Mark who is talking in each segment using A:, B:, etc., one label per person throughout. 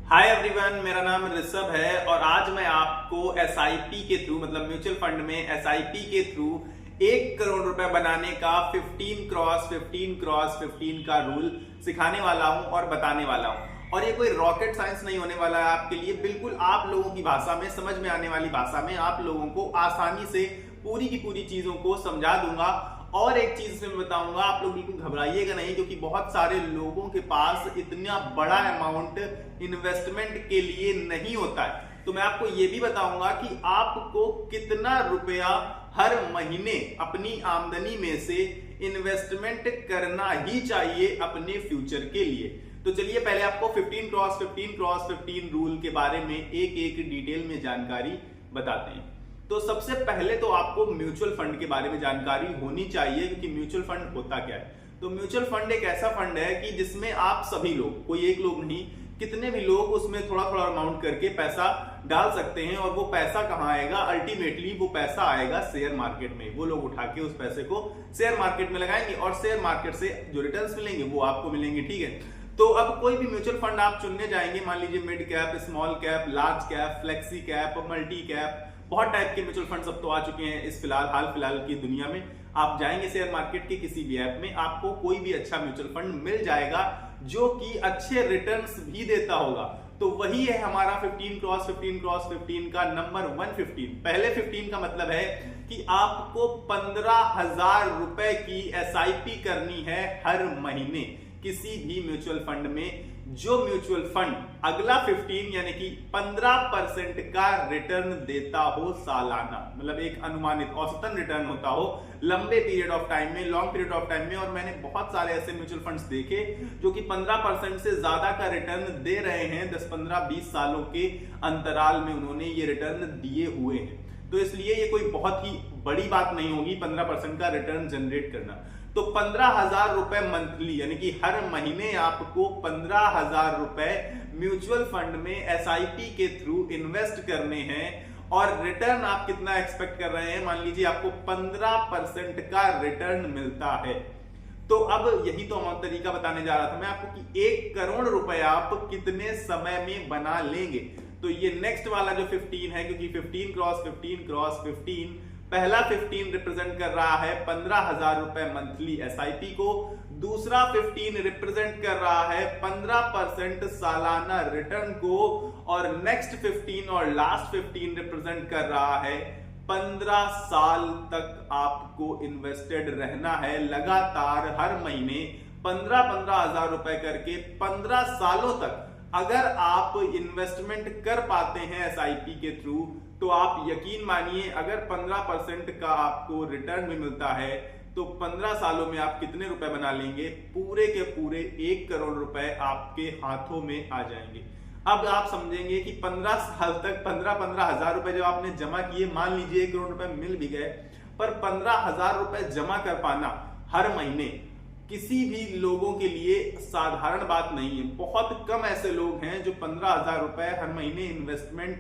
A: Hi everyone, मेरा नाम ऋषभ है और आज मैं आपको एसआईपी के थ्रू मतलब म्यूचुअल फंड में एसआईपी के थ्रू 1 करोड़ रुपए बनाने का 15 क्रॉस 15 क्रॉस 15 का रूल सिखाने वाला हूं और बताने वाला हूं। और ये कोई रॉकेट साइंस नहीं होने वाला है आपके लिए, बिल्कुल आप लोगों की भाषा में, समझ में आने वाली भाषा में आप लोगों को आसानी से पूरी की पूरी चीजों को समझा दूंगा। और एक चीज मैं बताऊंगा, आप लोग बिल्कुल घबराइएगा नहीं, क्योंकि बहुत सारे लोगों के पास इतना बड़ा अमाउंट इन्वेस्टमेंट के लिए नहीं होता है। तो मैं आपको ये भी बताऊंगा कि आपको कितना रुपया हर महीने अपनी आमदनी में से इन्वेस्टमेंट करना ही चाहिए अपने फ्यूचर के लिए। तो चलिए पहले आपको 15 क्रॉस 15 क्रॉस 15 रूल के बारे में एक एक डिटेल में जानकारी बताते हैं। तो सबसे पहले तो आपको म्यूचुअल फंड के बारे में जानकारी होनी चाहिए, क्योंकि म्यूचुअल फंड होता क्या है। तो म्यूचुअल फंड एक ऐसा फंड है कि जिसमें आप सभी लोग, कोई एक लोग नहीं, कितने भी लोग उसमें थोड़ा थोड़ा अमाउंट करके पैसा डाल सकते हैं। और वो पैसा कहां आएगा? अल्टीमेटली वो पैसा आएगा शेयर मार्केट में। वो लोग उठा के उस पैसे को शेयर मार्केट में लगाएंगे और शेयर मार्केट से जो रिटर्न्स मिलेंगे वो आपको मिलेंगे। ठीक है, तो अब कोई भी म्यूचुअल फंड आप चुनने जाएंगे, मान लीजिए mid cap, small cap, large cap, flexi cap, multi cap, बहुत टाइप के म्यूचुअल फंड सब तो आ चुके हैं इस हाल फिलहाल की दुनिया में। आप जाएंगे शेयर मार्केट के किसी भी ऐप में, आपको कोई भी अच्छा म्यूचुअल फंड मिल जाएगा जो कि अच्छे रिटर्न्स भी देता होगा। तो वही है हमारा 15 क्रॉस 15 क्रॉस 15 का नंबर 115। पहले 15 का मतलब है कि आपको 15,000 रुपए की एसआईपी करनी है हर महीने किसी भी म्यूचुअल फंड में। जो म्यूचुअल फंड अगला 15 यानी कि 15% का रिटर्न देता हो सालाना, मतलब एक अनुमानित औसतन रिटर्न होता हो लंबे पीरियड ऑफ टाइम में, लॉन्ग पीरियड ऑफ टाइम में। और मैंने बहुत सारे ऐसे म्यूचुअल फंड्स देखे जो कि 15% से ज्यादा का रिटर्न दे रहे हैं। 10, 15, 20 सालों के अंतराल में उन्होंने ये रिटर्न दिए हुए हैं। तो इसलिए ये कोई बहुत ही बड़ी बात नहीं होगी 15% का रिटर्न जनरेट करना। तो 15,000 रुपए मंथली यानी कि हर महीने आपको 15,000 रुपए म्यूचुअल फंड में एसआईपी के थ्रू इन्वेस्ट करने हैं। और रिटर्न आप कितना एक्सपेक्ट कर रहे हैं? मान लीजिए आपको 15% का रिटर्न मिलता है। तो अब यही तो हम तरीका बताने जा रहा था मैं आपको कि 1 करोड़ रुपए आप कितने समय में बना लेंगे। तो ये नेक्स्ट वाला जो 15 है, क्योंकि 15 क्रॉस 15 क्रॉस 15, पहला 15 रिप्रेजेंट कर रहा है 15,000 रुपए मंथली एसआईपी को, दूसरा 15 रिप्रेजेंट कर रहा है 15% सालाना रिटर्न को, और नेक्स्ट 15 और लास्ट 15 रिप्रेजेंट कर रहा है 15 साल तक आपको इन्वेस्टेड रहना है लगातार हर महीने 15,000 रुपए करके 15 सालों तक। अगर आप इन्वेस्टमेंट कर पाते हैं एसआईपी के थ्रू, तो आप यकीन मानिए अगर 15% का आपको रिटर्न भी मिलता है तो 15 सालों में आप कितने रुपए बना लेंगे? पूरे के पूरे 1 करोड़ रुपए आपके हाथों में आ जाएंगे। अब आप समझेंगे कि 15 साल तक 15,000 रुपए जब आपने जमा किए, मान लीजिए 1 करोड़ रुपए मिल भी गए, पर 15,000 रुपए जमा कर पाना हर महीने किसी भी लोगों के लिए साधारण बात नहीं है। बहुत कम ऐसे लोग हैं जो 15,000 रुपए हर महीने इन्वेस्टमेंट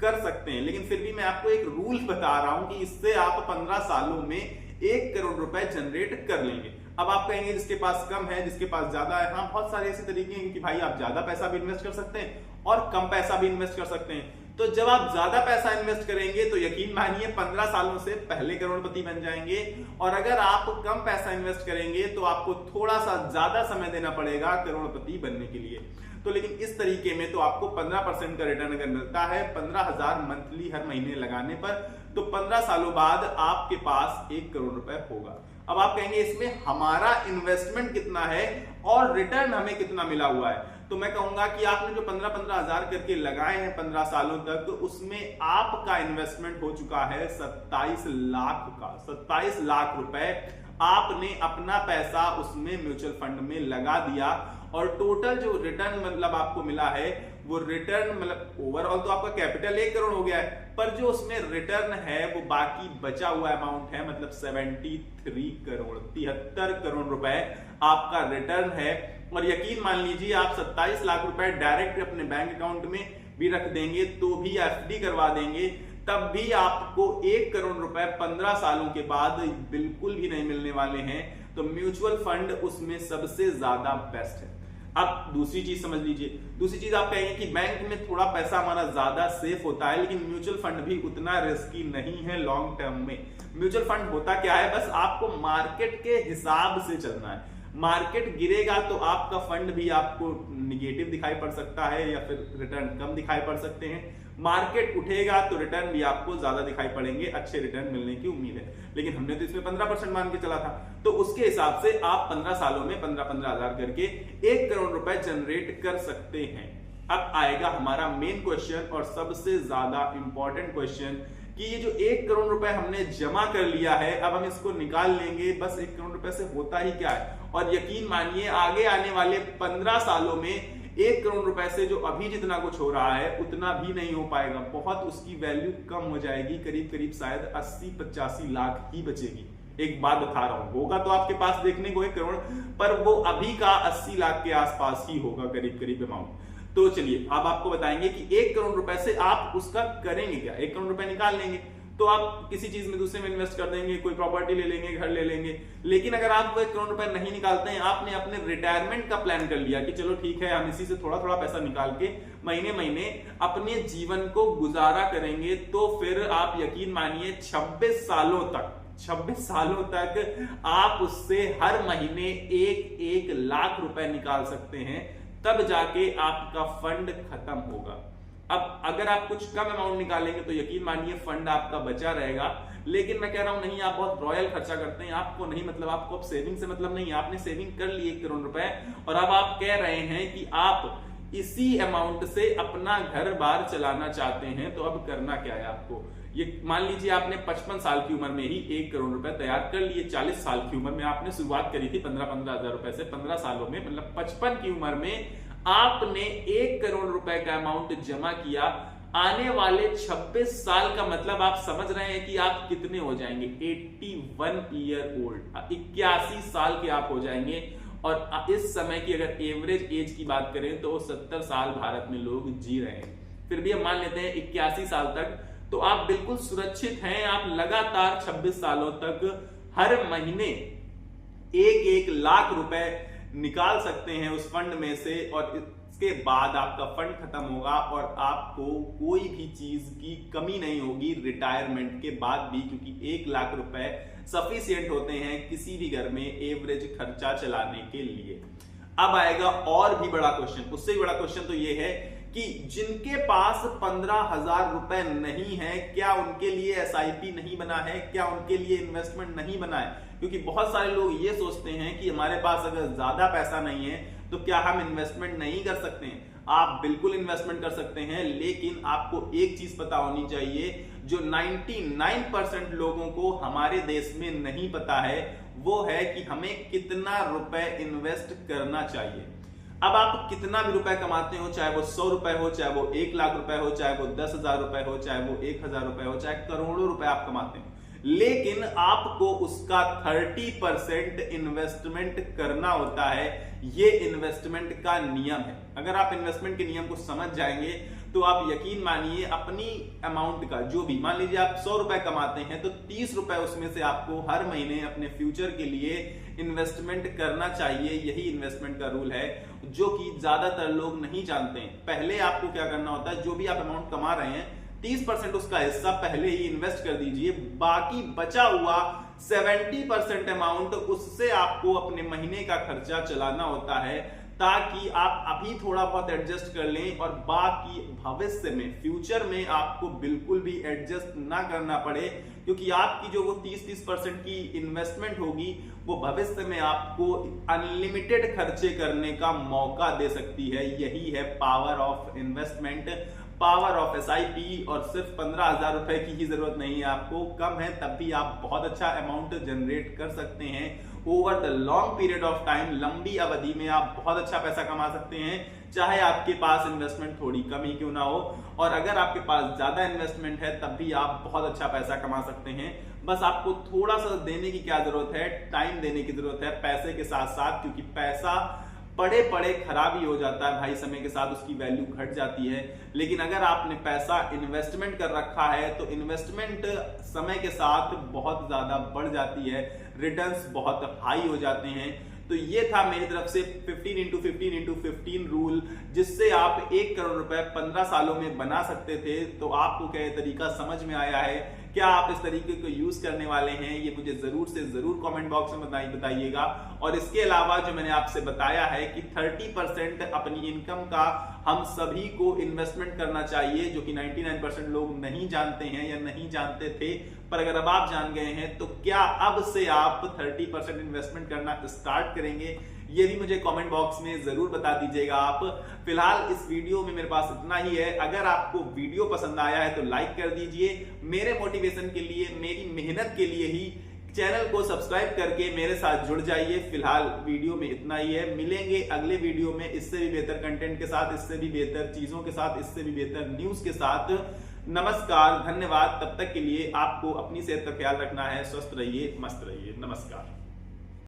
A: कर सकते हैं। लेकिन फिर भी मैं आपको एक रूल बता रहा हूं कि इससे आप 15 सालों में 1 करोड़ रुपए जनरेट कर लेंगे। अब आप कहेंगे जिसके पास कम है, जिसके पास ज्यादा है। हाँ, बहुत सारे ऐसे तरीके हैं कि भाई आप ज्यादा पैसा भी इन्वेस्ट कर सकते हैं और कम पैसा भी इन्वेस्ट कर सकते हैं। तो जब आप ज्यादा पैसा इन्वेस्ट करेंगे तो यकीन मानिए 15 सालों से पहले करोड़पति बन जाएंगे। और अगर आप कम पैसा इन्वेस्ट करेंगे तो आपको थोड़ा सा ज्यादा समय देना पड़ेगा करोड़पति बनने के लिए। तो लेकिन इस तरीके में तो आपको 15% का रिटर्न अगर मिलता है 15,000 मंथली हर महीने लगाने पर, तो 15 सालों बाद आपके पास 1 करोड़ रुपए होगा। अब आप कहेंगे इसमें हमारा इन्वेस्टमेंट कितना है और रिटर्न हमें कितना मिला हुआ है? तो मैं कहूंगा कि आपने जो 15,000 करके लगाए हैं 15 सालों तक, उसमें आपका इन्वेस्टमेंट हो चुका है 27 लाख का। 27 लाख रुपए आपने अपना पैसा उसमें म्यूचुअल फंड में लगा दिया। और टोटल जो रिटर्न मतलब आपको मिला है, वो रिटर्न मतलब ओवरऑल तो आपका कैपिटल 1 करोड़ हो गया है, पर जो उसमें रिटर्न है वो बाकी बचा हुआ अमाउंट है, मतलब 73 करोड़ 73 करोड़ रुपए आपका रिटर्न है। और यकीन मान लीजिए आप 27 लाख रुपए डायरेक्ट अपने बैंक अकाउंट में भी रख देंगे, तो भी एफडी करवा देंगे, तब भी आपको 1 करोड़ रुपए 15 सालों के बाद बिल्कुल भी नहीं मिलने वाले हैं। तो म्यूचुअल फंड उसमें सबसे ज्यादा बेस्ट है। अब दूसरी चीज समझ लीजिए, दूसरी चीज आप कहेंगे कि बैंक में थोड़ा पैसा हमारा ज्यादा सेफ होता है, लेकिन म्यूचुअल फंड भी उतना रिस्की नहीं है लॉन्ग टर्म में। म्यूचुअल फंड होता क्या है, बस आपको मार्केट के हिसाब से चलना है। मार्केट गिरेगा तो आपका फंड भी आपको निगेटिव दिखाई पड़ सकता है या फिर रिटर्न कम दिखाई पड़ सकते हैं। मार्केट उठेगा तो रिटर्न भी आपको ज्यादा दिखाई पड़ेंगे, अच्छे रिटर्न मिलने की उम्मीद है। लेकिन हमने तो इसमें 15% मान के चला था, तो उसके हिसाब से आप 15 सालों में 15-15 हजार करके 1 करोड़ रुपए जनरेट कर सकते हैं। अब आएगा हमारा मेन क्वेश्चन और सबसे ज्यादा इंपॉर्टेंट क्वेश्चन कि ये जो 1 करोड़ रुपए हमने जमा कर लिया है, अब हम इसको निकाल लेंगे, बस 1 करोड़ रुपए से होता ही क्या है। और यकीन मानिए आगे आने वाले 15 सालों में 1 करोड़ रुपए से जो अभी जितना कुछ हो रहा है उतना भी नहीं हो पाएगा, बहुत उसकी वैल्यू कम हो जाएगी, करीब करीब शायद 80-85 लाख ही बचेगी। एक बात बता रहा हूं, होगा तो आपके पास देखने को 1 करोड़, पर वो अभी का 80 लाख के आसपास ही होगा करीब करीब अमाउंट। तो चलिए अब आपको बताएंगे कि 1 करोड़ रुपए से आप उसका करेंगे क्या। 1 करोड़ रुपए निकाल लेंगे तो आप किसी चीज में दूसरे में इन्वेस्ट कर देंगे, कोई प्रॉपर्टी ले लेंगे, घर ले लेंगे। लेकिन अगर आप वो 1 करोड़ रुपए नहीं निकालते हैं, आपने अपने रिटायरमेंट का प्लान कर लिया कि चलो ठीक है हम इसी से थोड़ा थोड़ा पैसा निकाल के महीने महीने अपने जीवन को गुजारा करेंगे, तो फिर आप यकीन मानिए 26 सालों तक आप उससे हर महीने 1 लाख रुपए निकाल सकते हैं, तब जाके आपका फंड खत्म होगा। अब अगर आप कुछ कम अमाउंट निकालेंगे तो यकीन मानिए फंड आपका बचा रहेगा। लेकिन मैं कह रहा हूं नहीं, आप बहुत रॉयल खर्चा करते हैं, आपको नहीं मतलब, आपको अब सेविंग से मतलब नहीं है। आपने सेविंग कर ली 1 करोड़ रुपए और अब आप कह रहे हैं कि आप इसी अमाउंट से अपना घर बार चलाना चाहते हैं, तो अब करना क्या है आपको। ये मान लीजिए आपने 55 साल की उम्र में ही 1 करोड़ रुपए तैयार कर लिए। 40 साल की उम्र में आपने शुरुआत करी थी 15-15 हजार रुपए से, 15 सालों में मतलब 55 की उम्र में आपने 1 करोड़ रुपए का अमाउंट जमा किया। आने वाले 26 साल का मतलब आप समझ रहे हैं कि आप कितने हो जाएंगे, 81 ईयर ओल्ड, 81 साल के आप हो जाएंगे। और इस समय की अगर एवरेज एज की बात करें तो 70 साल भारत में लोग जी रहे हैं, फिर भी हम मान लेते हैं 81 साल तक, तो आप बिल्कुल सुरक्षित हैं। आप लगातार 26 सालों तक हर महीने 1 लाख रुपए निकाल सकते हैं उस फंड में से, और इसके बाद आपका फंड खत्म होगा और आपको कोई भी चीज की कमी नहीं होगी रिटायरमेंट के बाद भी, क्योंकि 1 लाख रुपए सफिशिएंट होते हैं किसी भी घर में एवरेज खर्चा चलाने के लिए। अब आएगा और भी बड़ा क्वेश्चन, उससे भी बड़ा क्वेश्चन तो ये है कि जिनके पास 15,000 रुपए नहीं है, क्या उनके लिए एसआईपी नहीं बना है, क्या उनके लिए इन्वेस्टमेंट नहीं बना है। क्योंकि बहुत सारे लोग ये सोचते हैं कि हमारे पास अगर ज्यादा पैसा नहीं है तो क्या हम इन्वेस्टमेंट नहीं कर सकते हैं। आप बिल्कुल इन्वेस्टमेंट कर सकते हैं, लेकिन आपको एक चीज पता होनी चाहिए जो 99% लोगों को हमारे देश में नहीं पता है, वो है कि हमें कितना रुपए इन्वेस्ट करना चाहिए। अब आप कितना भी रुपए कमाते हो, चाहे वो 100 रुपए हो, चाहे वो 1 लाख रुपए हो, चाहे वो 10,000 रुपए हो, चाहे वो 1,000 रुपए हो, चाहे करोड़ों रुपए आप कमाते हैं, लेकिन आपको उसका 30% इन्वेस्टमेंट करना होता है। ये इन्वेस्टमेंट का नियम है। अगर आप इन्वेस्टमेंट के नियम को समझ जाएंगे तो आप यकीन मानिए अपनी अमाउंट का, जो भी मान लीजिए आप 100 रुपए कमाते हैं तो 30 रुपए उसमें से आपको हर महीने अपने फ्यूचर के लिए इन्वेस्टमेंट करना चाहिए। यही इन्वेस्टमेंट का रूल है जो कि ज्यादातर लोग नहीं जानते हैं। पहले आपको क्या करना होता है, जो भी आप अमाउंट कमा रहे हैं 30% उसका हिस्सा पहले ही इन्वेस्ट कर दीजिए, बाकी बचा हुआ 70% अमाउंट उससे आपको अपने महीने का खर्चा चलाना होता है, ताकि आप अभी थोड़ा बहुत एडजस्ट कर लें और बाकी भविष्य में, फ्यूचर में आपको बिल्कुल भी एडजस्ट ना करना पड़े। क्योंकि आपकी जो वो 30% की इन्वेस्टमेंट होगी वो भविष्य में आपको अनलिमिटेड खर्चे करने का मौका दे सकती है। यही है power of investment, power of SIP. और सिर्फ 15,000 रुपए की ही जरूरत नहीं है आपको, कम है तब भी आप बहुत अच्छा अमाउंट जनरेट कर सकते हैं। Over the long period of time, लंबी अवधि में आप बहुत अच्छा पैसा कमा सकते हैं, चाहे आपके पास इन्वेस्टमेंट थोड़ी कम ही क्यों ना हो। और अगर आपके पास ज्यादा इन्वेस्टमेंट है तब भी आप बहुत अच्छा पैसा कमा सकते हैं। बस आपको थोड़ा सा देने की क्या जरूरत है, टाइम देने की जरूरत है पैसे के साथ साथ, क्योंकि पैसा पड़े पड़े खराब ही हो जाता है भाई, समय के साथ उसकी वैल्यू घट जाती है। लेकिन अगर आपने पैसा इन्वेस्टमेंट कर रखा है तो इन्वेस्टमेंट समय के साथ बहुत ज्यादा बढ़ जाती है, रिटर्न्स बहुत हाई हो जाते हैं। तो ये था मेरी तरफ से 15 into 15 into 15 रूल, जिससे आप 1 करोड़ रुपए 15 सालों में बना सकते थे। तो आपको क्या ये तरीका समझ में आया है? क्या आप इस तरीके को यूज करने वाले हैं? ये मुझे जरूर से जरूर कमेंट बॉक्स में बताइएगा। और इसके अलावा जो मैंने आपसे बताया है कि 30% अपनी इनकम का हम सभी को इन्वेस्टमेंट करना चाहिए, जो कि 99% लोग नहीं जानते हैं या नहीं जानते थे, पर अगर अब आप जान गए हैं तो क्या अब से आप 30% इन्वेस्टमेंट करना स्टार्ट करेंगे? ये भी मुझे कमेंट बॉक्स में जरूर बता दीजिएगा आप। फिलहाल इस वीडियो में मेरे पास इतना ही है। अगर आपको वीडियो पसंद आया है तो लाइक कर दीजिए। मेरे मोटिवेशन के लिए, मेरी मेहनत के लिए ही चैनल को सब्सक्राइब करके मेरे साथ जुड़ जाइए। फिलहाल वीडियो में इतना ही है। मिलेंगे अगले वीडियो में इससे भी बेहतर कंटेंट के साथ, इससे भी बेहतर चीजों के साथ, इससे भी बेहतर न्यूज के साथ। नमस्कार, धन्यवाद। तब तक के लिए आपको अपनी सेहत का ख्याल रखना है। स्वस्थ रहिए, मस्त रहिए। नमस्कार।